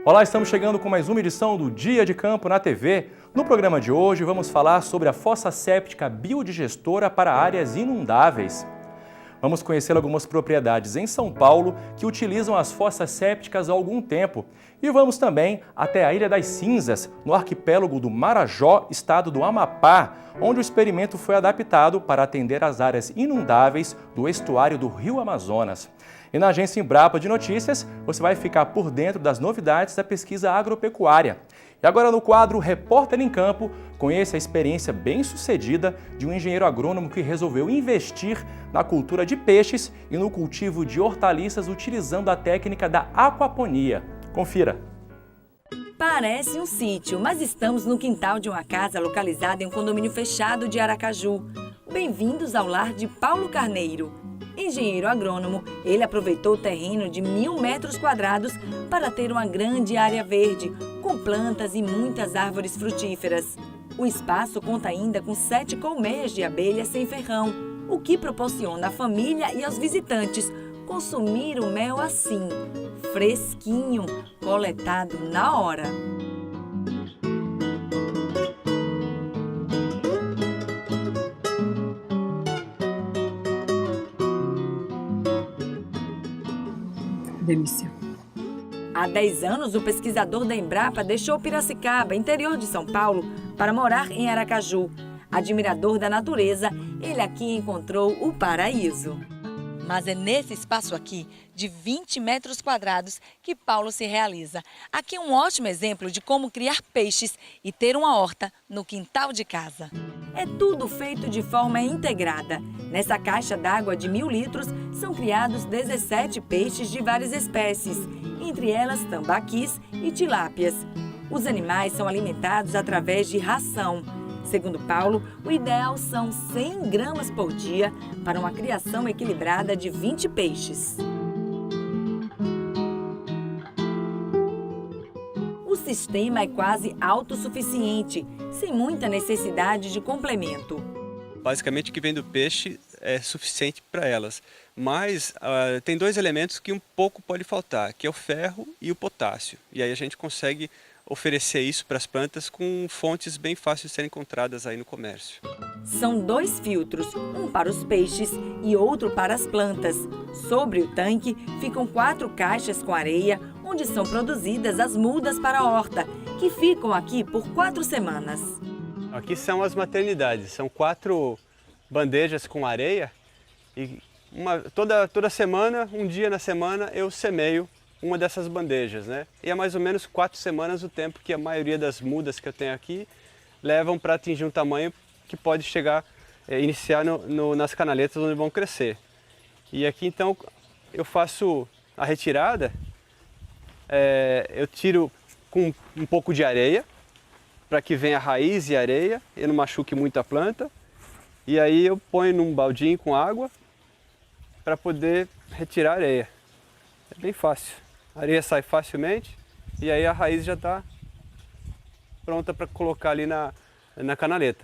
Olá, estamos chegando com mais uma edição do Dia de Campo na TV. No programa de hoje vamos falar sobre a fossa séptica biodigestora para áreas inundáveis. Vamos conhecer algumas propriedades em São Paulo que utilizam as fossas sépticas há algum tempo. E vamos também até a Ilha das Cinzas, no arquipélago do Marajó, estado do Amapá, onde o experimento foi adaptado para atender às áreas inundáveis do estuário do Rio Amazonas. E na agência Embrapa de Notícias, você vai ficar por dentro das novidades da pesquisa agropecuária. E agora no quadro Repórter em Campo, conheça a experiência bem-sucedida de um engenheiro agrônomo que resolveu investir na cultura de peixes e no cultivo de hortaliças utilizando a técnica da aquaponia. Confira! Parece um sítio, mas estamos no quintal de uma casa localizada em um condomínio fechado de Aracaju. Bem-vindos ao lar de Paulo Carneiro. Engenheiro agrônomo, ele aproveitou o terreno de 1.000 metros quadrados para ter uma grande área verde, com plantas e muitas árvores frutíferas. O espaço conta ainda com 7 colmeias de abelhas sem ferrão, o que proporciona à família e aos visitantes consumir o mel assim, fresquinho, coletado na hora. Delícia. Há 10 anos, o pesquisador da Embrapa deixou Piracicaba, interior de São Paulo, para morar em Aracaju. Admirador da natureza, ele aqui encontrou o paraíso. Mas é nesse espaço aqui, de 20 metros quadrados, que Paulo se realiza. Aqui é um ótimo exemplo de como criar peixes e ter uma horta no quintal de casa. É tudo feito de forma integrada. Nessa caixa d'água de 1.000 litros, são criados 17 peixes de várias espécies, entre elas tambaquis e tilápias. Os animais são alimentados através de ração. Segundo Paulo, o ideal são 100 gramas por dia para uma criação equilibrada de 20 peixes. O sistema é quase autossuficiente, sem muita necessidade de complemento. Basicamente, o que vem do peixe é suficiente para elas, mas tem 2 elementos que um pouco pode faltar, que é o ferro e o potássio. E aí a gente consegue oferecer isso para as plantas com fontes bem fáceis de serem encontradas aí no comércio. São 2 filtros, um para os peixes e outro para as plantas. Sobre o tanque ficam 4 caixas com areia, onde são produzidas as mudas para a horta, que ficam aqui por 4 semanas. Aqui são as maternidades, são 4 bandejas com areia e toda semana, um dia na semana, eu semeio uma dessas bandejas, né? E é mais ou menos 4 semanas o tempo que a maioria das mudas que eu tenho aqui levam para atingir um tamanho que pode chegar, iniciar nas canaletas onde vão crescer. E aqui então eu faço a retirada, eu tiro com um pouco de areia, para que venha raiz e areia e não machuque muito a planta. E aí eu ponho num baldinho com água para poder retirar a areia. É bem fácil. A areia sai facilmente e aí a raiz já está pronta para colocar ali na canaleta.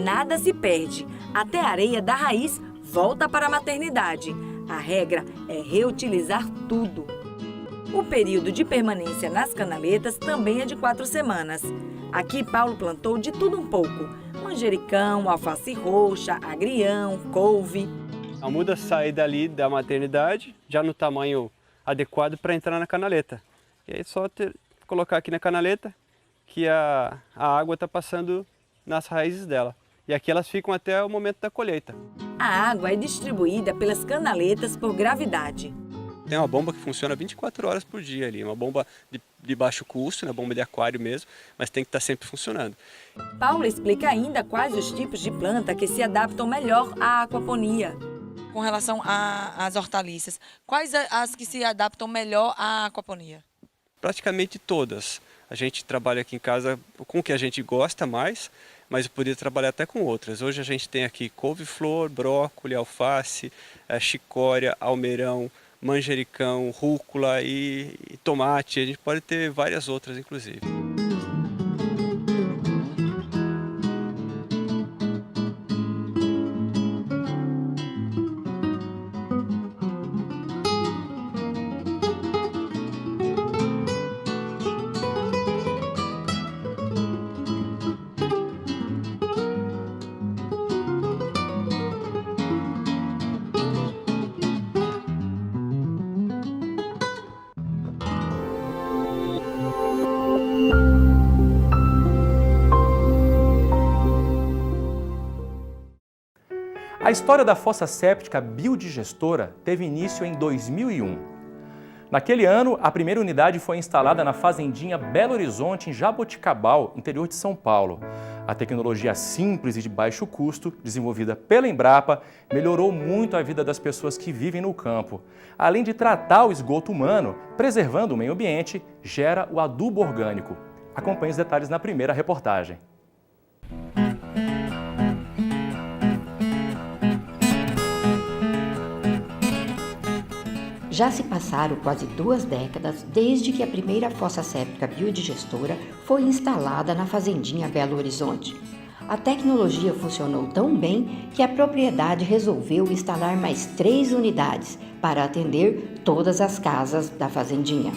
Nada se perde. Até a areia da raiz volta para a maternidade. A regra é reutilizar tudo. O período de permanência nas canaletas também é de 4 semanas. Aqui Paulo plantou de tudo um pouco. Manjericão, alface roxa, agrião, couve. A muda sai dali da maternidade já no tamanho adequado para entrar na canaleta. E aí é só colocar aqui na canaleta que a água está passando nas raízes dela. E aqui elas ficam até o momento da colheita. A água é distribuída pelas canaletas por gravidade. Tem uma bomba que funciona 24 horas por dia ali, uma bomba de baixo custo, uma bomba de aquário mesmo, mas tem que estar sempre funcionando. Paulo explica ainda quais os tipos de planta que se adaptam melhor à aquaponia. Com relação às hortaliças, quais as que se adaptam melhor à aquaponia? Praticamente todas. A gente trabalha aqui em casa com o que a gente gosta mais, mas eu poderia trabalhar até com outras. Hoje a gente tem aqui couve-flor, brócolis, alface, chicória, almeirão, manjericão, rúcula e tomate. A gente pode ter várias outras, inclusive. A história da fossa séptica biodigestora teve início em 2001. Naquele ano, a primeira unidade foi instalada na fazendinha Belo Horizonte, em Jaboticabal, interior de São Paulo. A tecnologia simples e de baixo custo, desenvolvida pela Embrapa, melhorou muito a vida das pessoas que vivem no campo. Além de tratar o esgoto humano, preservando o meio ambiente, gera o adubo orgânico. Acompanhe os detalhes na primeira reportagem. Já se passaram quase 2 décadas desde que a primeira fossa séptica biodigestora foi instalada na fazendinha Belo Horizonte. A tecnologia funcionou tão bem que a propriedade resolveu instalar mais 3 unidades para atender todas as casas da fazendinha.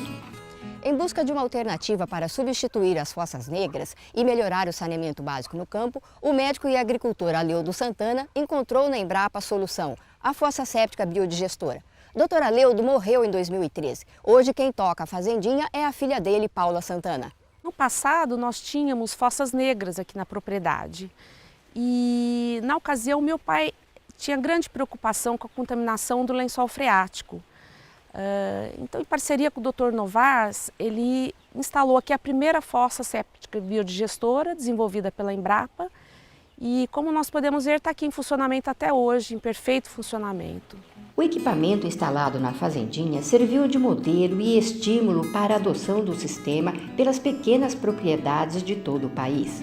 Em busca de uma alternativa para substituir as fossas negras e melhorar o saneamento básico no campo, o médico e agricultor Aleudo Santana encontrou na Embrapa a solução, a fossa séptica biodigestora. Dr. Aleudo morreu em 2013. Hoje quem toca a fazendinha é a filha dele, Paula Santana. No passado nós tínhamos fossas negras aqui na propriedade e na ocasião meu pai tinha grande preocupação com a contaminação do lençol freático. Então, em parceria com o Dr. Novas, ele instalou aqui a primeira fossa séptica biodigestora desenvolvida pela Embrapa e, como nós podemos ver, está aqui em funcionamento até hoje, em perfeito funcionamento. O equipamento instalado na fazendinha serviu de modelo e estímulo para a adoção do sistema pelas pequenas propriedades de todo o país.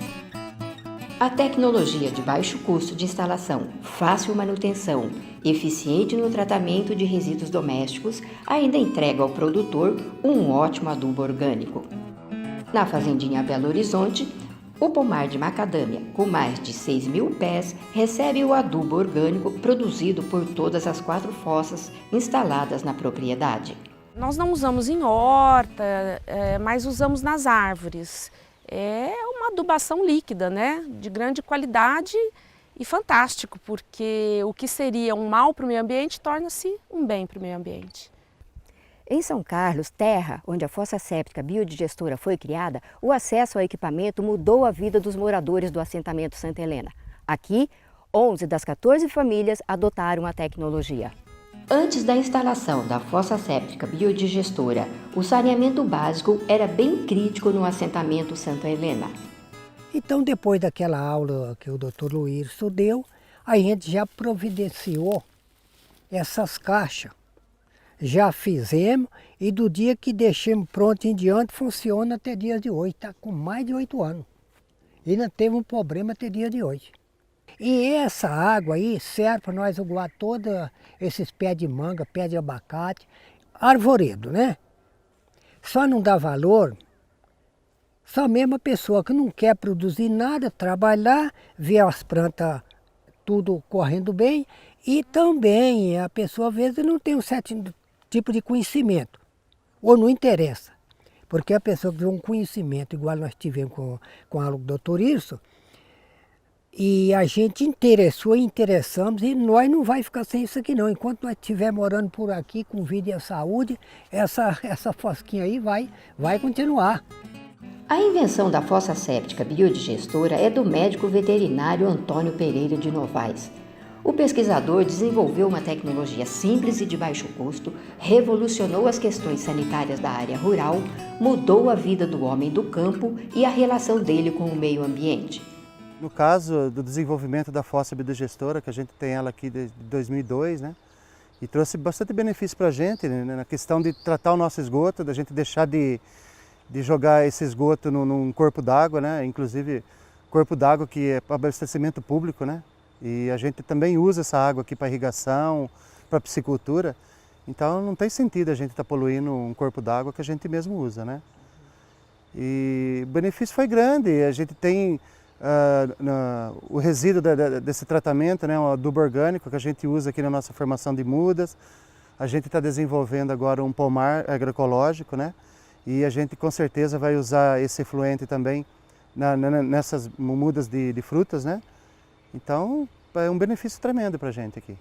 A tecnologia de baixo custo de instalação, fácil manutenção, eficiente no tratamento de resíduos domésticos, ainda entrega ao produtor um ótimo adubo orgânico. Na fazendinha Belo Horizonte, o pomar de macadâmia, com mais de 6.000 pés, recebe o adubo orgânico produzido por todas as 4 fossas instaladas na propriedade. Nós não usamos em horta, mas usamos nas árvores. É uma adubação líquida, né? De grande qualidade e fantástico, porque o que seria um mal para o meio ambiente torna-se um bem para o meio ambiente. Em São Carlos, terra onde a fossa séptica biodigestora foi criada, o acesso ao equipamento mudou a vida dos moradores do assentamento Santa Helena. Aqui, 11 das 14 famílias adotaram a tecnologia. Antes da instalação da fossa séptica biodigestora, o saneamento básico era bem crítico no assentamento Santa Helena. Então, depois daquela aula que o Dr. Luiz deu, a gente já providenciou essas caixas. Já fizemos e do dia que deixamos pronto em diante funciona até dia de hoje, está com mais de 8 anos. E não teve um problema até dia de hoje. E essa água aí serve para nós aguar todos esses pés de manga, pés de abacate, arvoredo, né? Só não dá valor, só mesmo a pessoa que não quer produzir nada, trabalhar, ver as plantas tudo correndo bem e também a pessoa às vezes não tem um certo tipo de conhecimento, ou não interessa, porque a pessoa que tem um conhecimento, igual nós tivemos com a aula do Dr. Irso, e a gente interessamos, e nós não vai ficar sem isso aqui não. Enquanto nós estivermos morando por aqui com vida e saúde, essa fosquinha aí vai continuar. A invenção da fossa séptica biodigestora é do médico veterinário Antônio Pereira de Novaes. O pesquisador desenvolveu uma tecnologia simples e de baixo custo, revolucionou as questões sanitárias da área rural, mudou a vida do homem do campo e a relação dele com o meio ambiente. No caso do desenvolvimento da fossa biodigestora, que a gente tem ela aqui desde 2002, né? E trouxe bastante benefício para a gente, né? Na questão de tratar o nosso esgoto, da gente deixar de jogar esse esgoto num corpo d'água, né? Inclusive corpo d'água que é para abastecimento público, né? E a gente também usa essa água aqui para irrigação, para piscicultura. Então não tem sentido a gente estar poluindo um corpo d'água que a gente mesmo usa, né? E o benefício foi grande. A gente tem o resíduo desse tratamento, né, o adubo orgânico que a gente usa aqui na nossa formação de mudas. A gente está desenvolvendo agora um pomar agroecológico, né? E a gente com certeza vai usar esse efluente também nessas mudas de frutas, né? Então, é um benefício tremendo para a gente aqui.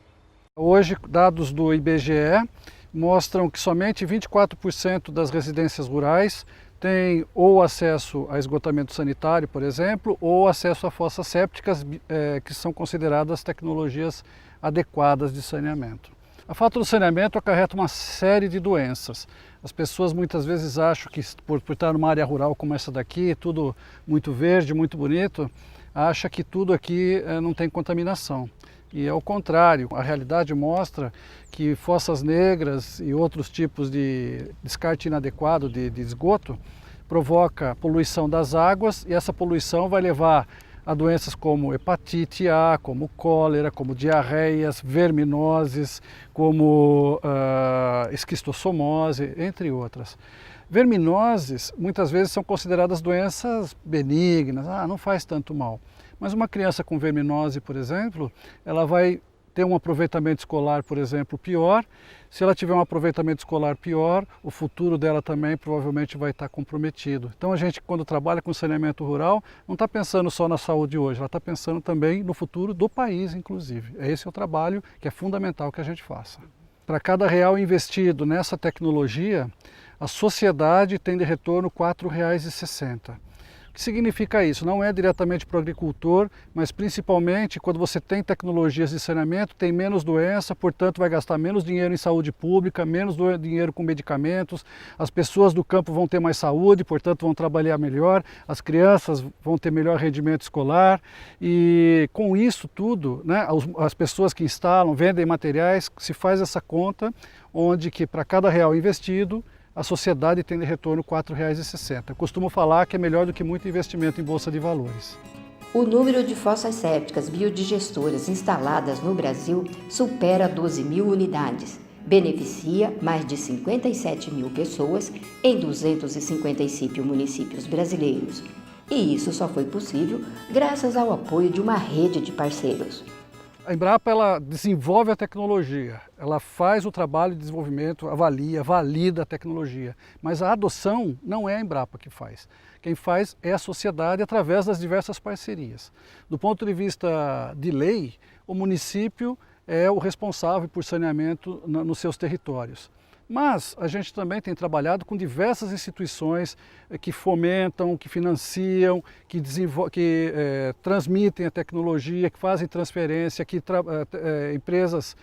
Hoje, dados do IBGE mostram que somente 24% das residências rurais tem ou acesso a esgotamento sanitário, por exemplo, ou acesso a fossas sépticas, que são consideradas tecnologias adequadas de saneamento. A falta do saneamento acarreta uma série de doenças. As pessoas muitas vezes acham que por estar numa área rural como essa daqui, tudo muito verde, muito bonito, acha que tudo aqui não tem contaminação. E é o contrário, a realidade mostra que fossas negras e outros tipos de descarte inadequado de esgoto provoca poluição das águas, e essa poluição vai levar a doenças como hepatite A, como cólera, como diarreias, verminoses, como esquistossomose, entre outras. Verminoses muitas vezes são consideradas doenças benignas, não faz tanto mal. Mas uma criança com verminose, por exemplo, ela vai ter um aproveitamento escolar, por exemplo, pior. Se ela tiver um aproveitamento escolar pior, o futuro dela também provavelmente vai estar comprometido. Então a gente, quando trabalha com saneamento rural, não está pensando só na saúde hoje, ela está pensando também no futuro do país, inclusive. Esse é o trabalho que é fundamental que a gente faça. Para cada real investido nessa tecnologia, a sociedade tem de retorno R$ 4,60. O que significa isso? Não é diretamente para o agricultor, mas principalmente quando você tem tecnologias de saneamento, tem menos doença, portanto vai gastar menos dinheiro em saúde pública, menos dinheiro com medicamentos, as pessoas do campo vão ter mais saúde, portanto vão trabalhar melhor, as crianças vão ter melhor rendimento escolar, e com isso tudo, né, as pessoas que instalam, vendem materiais, se faz essa conta, onde que para cada real investido, a sociedade tem de retorno R$ 4,60. Eu costumo falar que é melhor do que muito investimento em bolsa de valores. O número de fossas sépticas biodigestoras instaladas no Brasil supera 12 mil unidades. Beneficia mais de 57 mil pessoas em 255 municípios brasileiros. E isso só foi possível graças ao apoio de uma rede de parceiros. A Embrapa ela desenvolve a tecnologia, ela faz o trabalho de desenvolvimento, avalia, valida a tecnologia, mas a adoção não é a Embrapa que faz. Quem faz é a sociedade através das diversas parcerias. Do ponto de vista de lei, o município é o responsável por saneamento nos seus territórios. Mas a gente também tem trabalhado com diversas instituições que fomentam, que financiam, que transmitem a tecnologia, que fazem transferência, empresas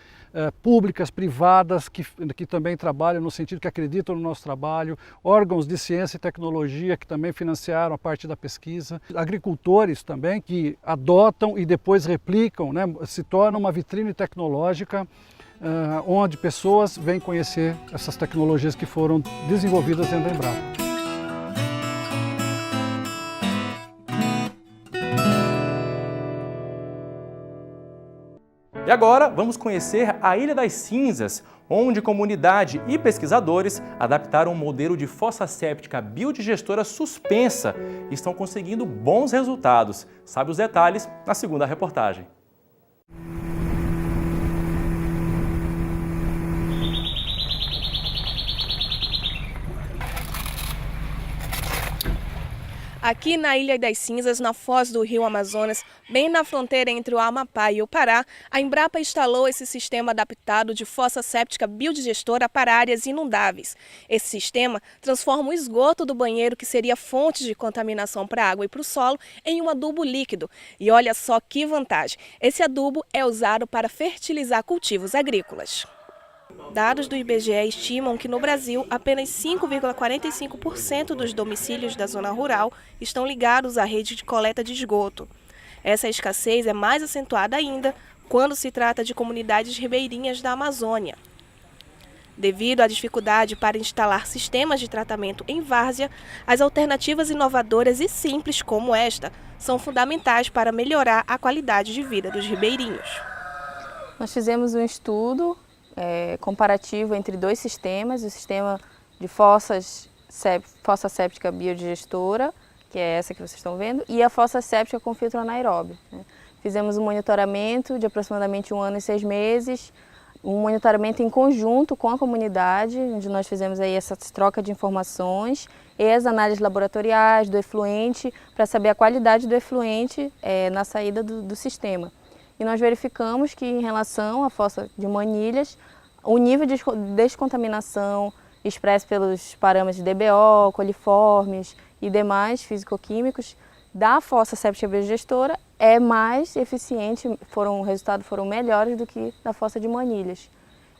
públicas, privadas, que também trabalham no sentido que acreditam no nosso trabalho, órgãos de ciência e tecnologia que também financiaram a parte da pesquisa, agricultores também que adotam e depois replicam, né, se torna uma vitrine tecnológica onde pessoas vêm conhecer essas tecnologias que foram desenvolvidas dentro da Embrapa. E agora vamos conhecer a Ilha das Cinzas, onde comunidade e pesquisadores adaptaram um modelo de fossa séptica biodigestora suspensa e estão conseguindo bons resultados. Sabe os detalhes na segunda reportagem. Aqui na Ilha das Cinzas, na foz do rio Amazonas, bem na fronteira entre o Amapá e o Pará, a Embrapa instalou esse sistema adaptado de fossa séptica biodigestora para áreas inundáveis. Esse sistema transforma o esgoto do banheiro, que seria fonte de contaminação para a água e para o solo, em um adubo líquido. E olha só que vantagem! Esse adubo é usado para fertilizar cultivos agrícolas. Dados do IBGE estimam que no Brasil, apenas 5,45% dos domicílios da zona rural estão ligados à rede de coleta de esgoto. Essa escassez é mais acentuada ainda quando se trata de comunidades ribeirinhas da Amazônia. Devido à dificuldade para instalar sistemas de tratamento em várzea, as alternativas inovadoras e simples como esta são fundamentais para melhorar a qualidade de vida dos ribeirinhos. Nós fizemos um estudo comparativo entre dois sistemas, o sistema de fossa séptica biodigestora, que é essa que vocês estão vendo, e a fossa séptica com filtro anaeróbio. Fizemos um monitoramento de aproximadamente 1 ano e 6 meses, um monitoramento em conjunto com a comunidade, onde nós fizemos aí essa troca de informações e as análises laboratoriais do efluente, para saber a qualidade do efluente na saída do sistema. E nós verificamos que, em relação à fossa de Manilhas, o nível de descontaminação, expresso pelos parâmetros de DBO, coliformes e demais físico-químicos da fossa séptica biodigestora é mais eficiente, os resultados foram melhores do que da fossa de manilhas.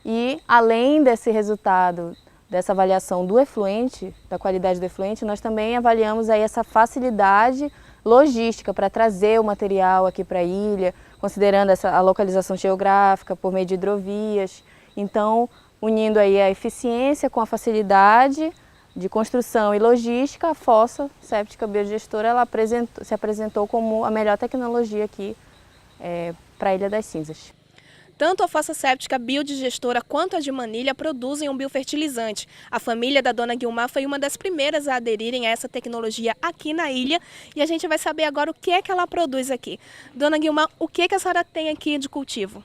E além desse resultado, dessa avaliação do efluente, da qualidade do efluente, nós também avaliamos aí essa facilidade logística para trazer o material aqui para a ilha, considerando a localização geográfica por meio de hidrovias. Então, unindo aí a eficiência com a facilidade de construção e logística, a fossa séptica biodigestora ela se apresentou como a melhor tecnologia aqui para a Ilha das Cinzas. Tanto a fossa séptica biodigestora quanto a de manilha produzem um biofertilizante. A família da dona Guilmar foi uma das primeiras a aderirem a essa tecnologia aqui na ilha e a gente vai saber agora o que é que ela produz aqui. Dona Guilmar, o que é que a senhora tem aqui de cultivo?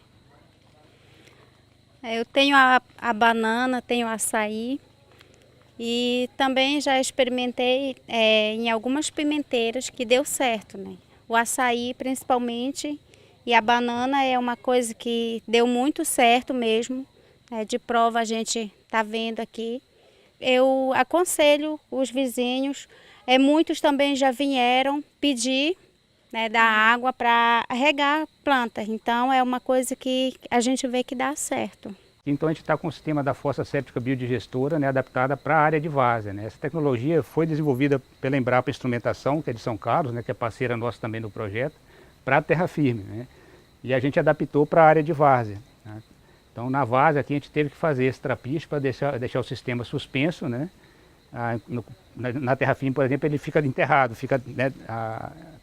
Eu tenho a banana, tenho o açaí e também já experimentei em algumas pimenteiras que deu certo, né? O açaí principalmente e a banana é uma coisa que deu muito certo mesmo, de prova a gente está vendo aqui. Eu aconselho os vizinhos, muitos também já vieram pedir da água para regar plantas, então é uma coisa que a gente vê que dá certo. Então a gente está com o sistema da fossa séptica biodigestora, adaptada para a área de várzea. Essa tecnologia foi desenvolvida pela Embrapa Instrumentação, que é de São Carlos, que é parceira nossa também no projeto, para a terra firme. E a gente adaptou para a área de várzea. Então na várzea aqui a gente teve que fazer esse trapiche para deixar o sistema suspenso. Na terra firme, por exemplo, ele fica enterrado, fica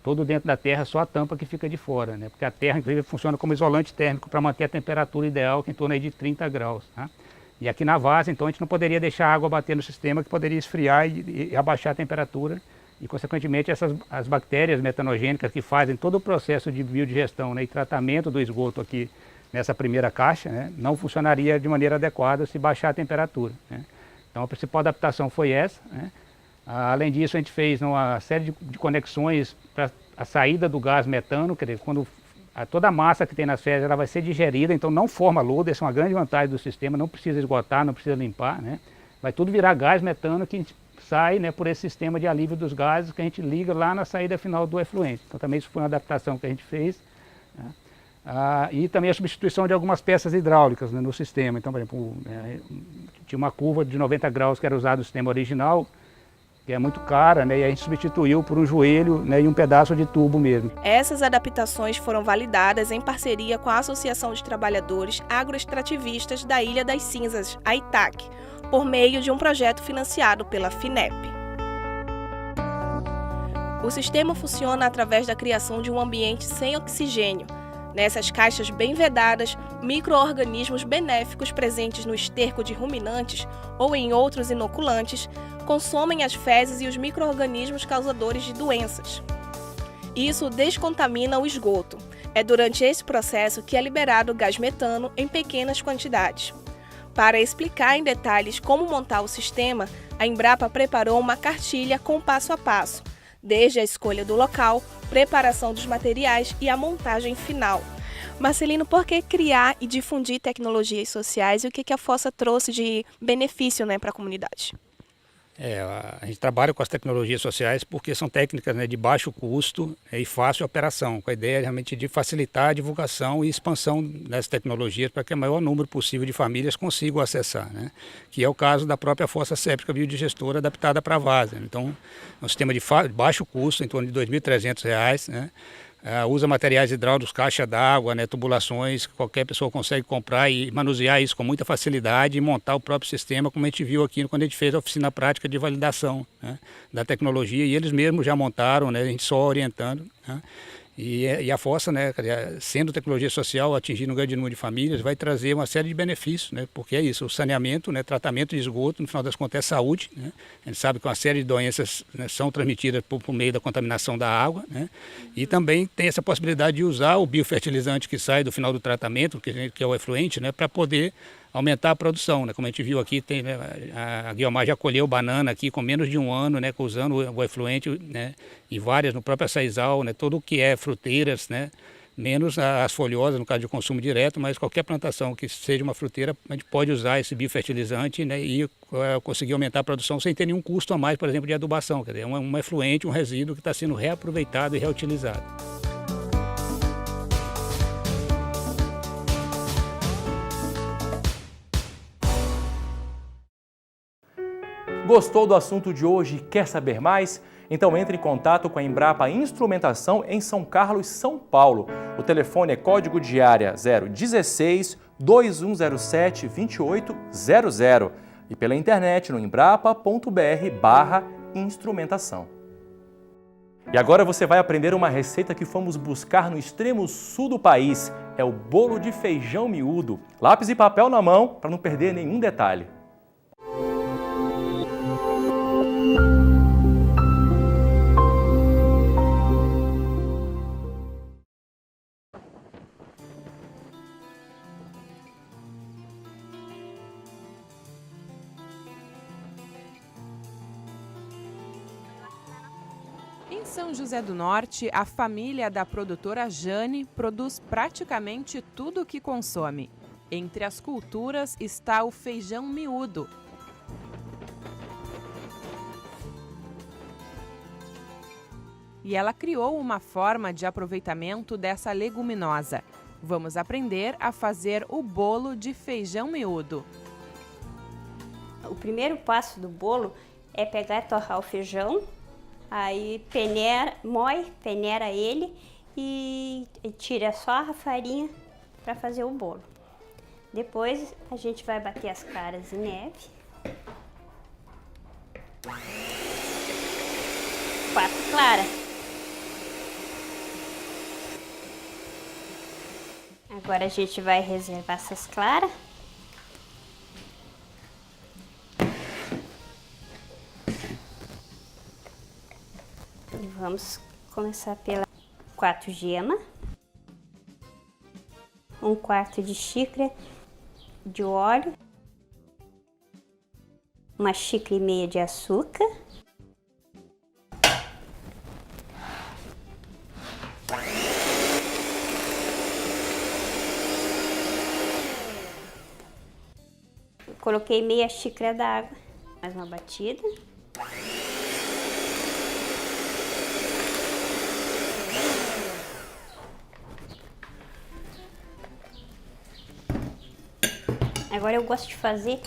todo dentro da terra, só a tampa que fica de fora, porque a terra inclusive funciona como isolante térmico para manter a temperatura ideal, que é em torno aí de 30 graus. E aqui na várzea, então, a gente não poderia deixar a água bater no sistema, que poderia esfriar e abaixar a temperatura, e consequentemente as bactérias metanogênicas que fazem todo o processo de biodigestão e tratamento do esgoto aqui nessa primeira caixa, não funcionaria de maneira adequada se baixar a temperatura. Então a principal adaptação foi essa. Além disso, a gente fez uma série de conexões para a saída do gás metano, quer dizer, quando toda a massa que tem nas fezes ela vai ser digerida, então não forma lodo, essa é uma grande vantagem do sistema, não precisa esgotar, não precisa limpar, vai tudo virar gás metano que a gente sai por esse sistema de alívio dos gases que a gente liga lá na saída final do efluente. Então também isso foi uma adaptação que a gente fez. E também a substituição de algumas peças hidráulicas no sistema. Então, por exemplo, tinha uma curva de 90 graus que era usada no sistema original, que é muito cara, e a gente substituiu por um joelho e um pedaço de tubo mesmo. Essas adaptações foram validadas em parceria com a Associação de Trabalhadores Agroextrativistas da Ilha das Cinzas, a ITAC, por meio de um projeto financiado pela FINEP. O sistema funciona através da criação de um ambiente sem oxigênio. Nessas caixas bem vedadas, micro-organismos benéficos presentes no esterco de ruminantes ou em outros inoculantes consomem as fezes e os micro-organismos causadores de doenças. Isso descontamina o esgoto. É durante esse processo que é liberado o gás metano em pequenas quantidades. Para explicar em detalhes como montar o sistema, a Embrapa preparou uma cartilha com passo a passo, desde a escolha do local, preparação dos materiais e a montagem final. Marcelino, por que criar e difundir tecnologias sociais e o que a fossa trouxe de benefício para a comunidade? A gente trabalha com as tecnologias sociais porque são técnicas de baixo custo e fácil operação, com a ideia realmente de facilitar a divulgação e expansão dessas tecnologias para que o maior número possível de famílias consigam acessar, que é o caso da própria fossa séptica biodigestora adaptada para a várzea. Então, é um sistema de baixo custo, em torno de R$ 2.300, usa materiais hidráulicos, caixa d'água, tubulações, que qualquer pessoa consegue comprar e manusear isso com muita facilidade e montar o próprio sistema, como a gente viu aqui quando a gente fez a oficina prática de validação da tecnologia, e eles mesmos já montaram, a gente só orientando. E a fossa, sendo tecnologia social, atingindo um grande número de famílias, vai trazer uma série de benefícios, porque é isso, o saneamento, tratamento de esgoto, no final das contas é saúde. A gente sabe que uma série de doenças são transmitidas por meio da contaminação da água, e também tem essa possibilidade de usar o biofertilizante que sai do final do tratamento, que é o efluente, para poder aumentar a produção, Como a gente viu aqui, a Guilmar já colheu banana aqui com menos de um ano, usando o efluente, e várias no próprio açaizal, tudo o que é fruteiras, Menos as folhosas, no caso de consumo direto, mas qualquer plantação que seja uma fruteira, a gente pode usar esse biofertilizante, né, e conseguir aumentar a produção sem ter nenhum custo a mais, por exemplo, de adubação. Quer dizer, é um efluente, um resíduo que está sendo reaproveitado e reutilizado. Gostou do assunto de hoje e quer saber mais? Então entre em contato com a Embrapa Instrumentação em São Carlos, São Paulo. O telefone é código de área 016 2107 2800 e pela internet no embrapa.br/instrumentação. E agora você vai aprender uma receita que fomos buscar no extremo sul do país. É o bolo de feijão miúdo. Lápis e papel na mão para não perder nenhum detalhe. Em São José do Norte, a família da produtora Jane produz praticamente tudo o que consome. Entre as culturas está o feijão miúdo. E ela criou uma forma de aproveitamento dessa leguminosa. Vamos aprender a fazer o bolo de feijão miúdo. O primeiro passo do bolo é pegar e torrar o feijão. Aí peneira ele e tira só a farinha para fazer o bolo. Depois a gente vai bater as claras em neve. 4 claras. Agora a gente vai reservar essas claras. Vamos começar pela 4 gemas, 1/4 de xícara de óleo, 1,5 xícara de açúcar, coloquei meia xícara d'água, mais uma batida. Agora eu gosto de fazer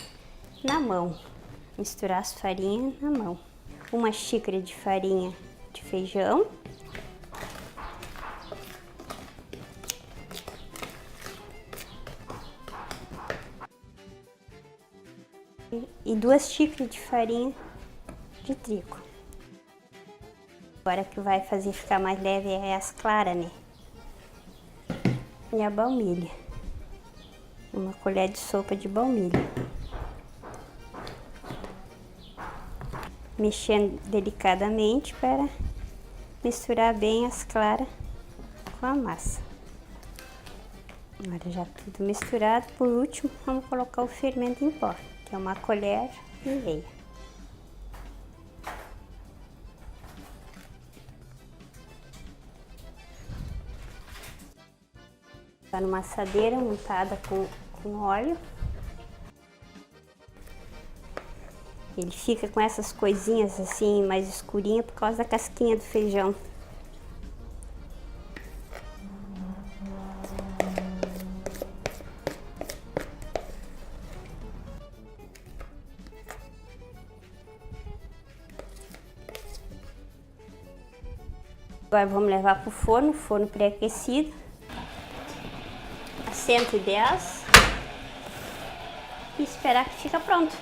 na mão, misturar as farinhas na mão. 1 xícara de farinha de feijão. E 2 xícaras de farinha de trigo. Agora que vai fazer ficar mais leve é as claras, né? E a baunilha. 1 colher de sopa de baunilha. Mexendo delicadamente para misturar bem as claras com a massa. Agora já tudo misturado, por último vamos colocar o fermento em pó, que é 1 colher e meia. Tá numa assadeira untada com óleo. Ele fica com essas coisinhas assim mais escurinhas por causa da casquinha do feijão. Agora vamos levar para o forno pré-aquecido, a 110, e esperar que fica pronto.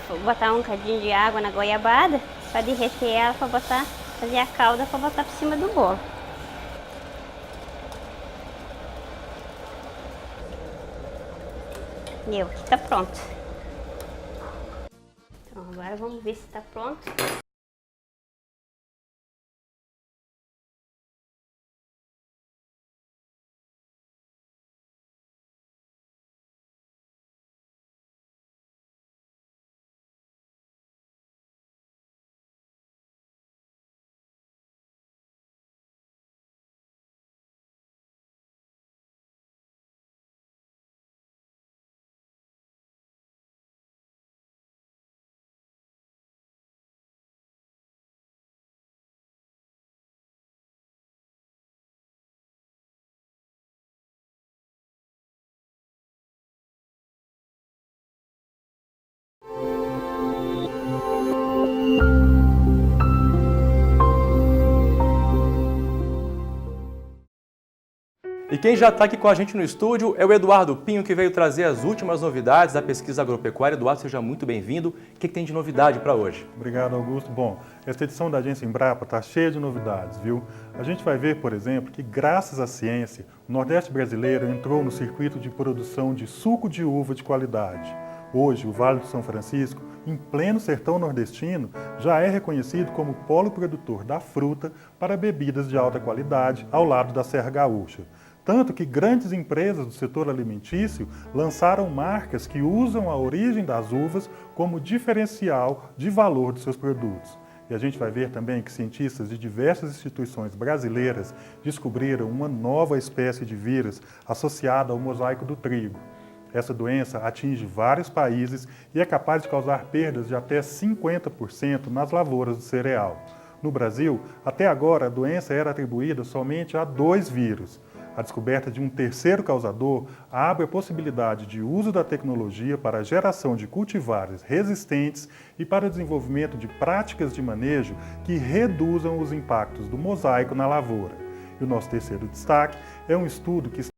Vou botar um bocadinho de água na goiabada para derreter ela, para fazer a calda para botar por cima do bolo. E aqui tá pronto. Então agora vamos ver se tá pronto. E quem já está aqui com a gente no estúdio é o Eduardo Pinho, que veio trazer as últimas novidades da pesquisa agropecuária. Eduardo, seja muito bem-vindo. O que tem de novidade para hoje? Obrigado, Augusto. Bom, esta edição da Agência Embrapa está cheia de novidades, viu? A gente vai ver, por exemplo, que graças à ciência, o Nordeste brasileiro entrou no circuito de produção de suco de uva de qualidade. Hoje, o Vale do São Francisco, em pleno sertão nordestino, já é reconhecido como polo produtor da fruta para bebidas de alta qualidade, ao lado da Serra Gaúcha. Tanto que grandes empresas do setor alimentício lançaram marcas que usam a origem das uvas como diferencial de valor dos seus produtos. E a gente vai ver também que cientistas de diversas instituições brasileiras descobriram uma nova espécie de vírus associada ao mosaico do trigo. Essa doença atinge vários países e é capaz de causar perdas de até 50% nas lavouras do cereal. No Brasil, até agora, a doença era atribuída somente a 2 vírus. A descoberta de um terceiro causador abre a possibilidade de uso da tecnologia para a geração de cultivares resistentes e para o desenvolvimento de práticas de manejo que reduzam os impactos do mosaico na lavoura. E o nosso terceiro destaque é um estudo que